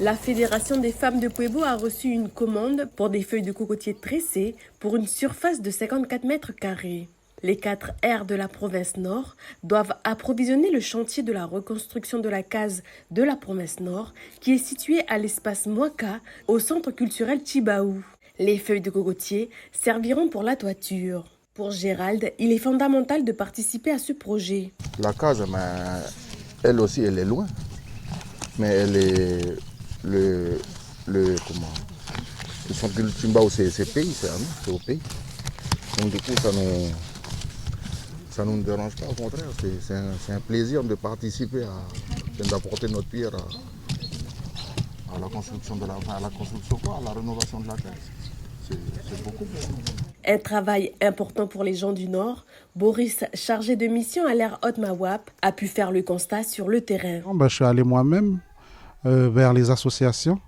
La Fédération des femmes de Puebo a reçu une commande pour des feuilles de cocotier tressées pour une surface de 54 mètres carrés. Les 4 aires de la province Nord doivent approvisionner le chantier de la reconstruction de la case de la province Nord qui est située à l'espace Mwaka au centre culturel Chibaou. Les feuilles de cocotier serviront pour la toiture. Pour Gérald, il est fondamental de participer à ce projet. La case, elle aussi, elle est loin, mais elle est le centre culturel Chimbao, c'est pays, c'est au pays. Donc du coup, ça nous dérange pas, au contraire, c'est un plaisir de participer, d'apporter notre pierre à la construction à la rénovation de la case. C'est beaucoup. Un travail important pour les gens du Nord. Boris, chargé de mission à l'ère Haute-Mawap, a pu faire le constat sur le terrain. Je suis allé moi-même vers les associations.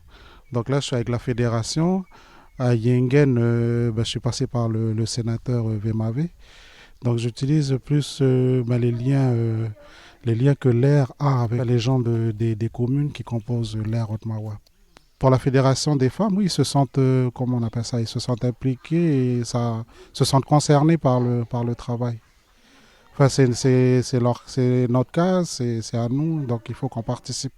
Donc là, je suis avec la fédération. À Yengen, je suis passé par le sénateur Vemave. Donc j'utilise plus les liens que l'aire a avec les gens des communes qui composent l'aire Haute-Mawap. Pour la Fédération des femmes, oui, ils se sentent, comment on appelle ça, ils se sentent impliqués et se sentent concernés par le travail. Enfin, c'est notre cas, c'est à nous, donc il faut qu'on participe.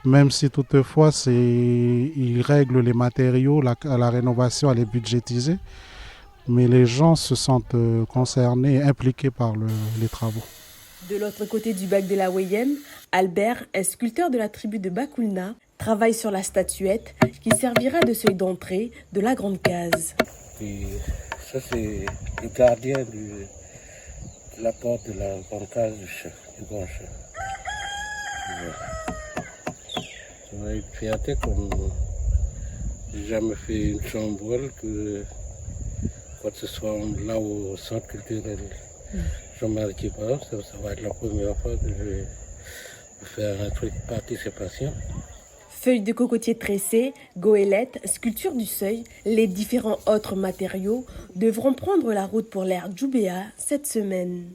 Même si toutefois, ils règlent les matériaux, la rénovation, elle est budgétisée, mais les gens se sentent concernés et impliqués par les travaux. De l'autre côté du bac de la Weyem, Albert, un sculpteur de la tribu de Bakoulna, travaille sur la statuette qui servira de seuil d'entrée de la grande case. Et ça, c'est le gardien de la porte de la grande case du grand chef. Ça va être fierté comme j'ai jamais fait une chambre que quand ce soit là au centre culturel Jean-Marie Kipao, ça va être la première fois que je vais faire un truc de participation. Feuilles de cocotier tressées, goélettes, sculpture du seuil, les différents autres matériaux devront prendre la route pour l'ère Djoubéa cette semaine.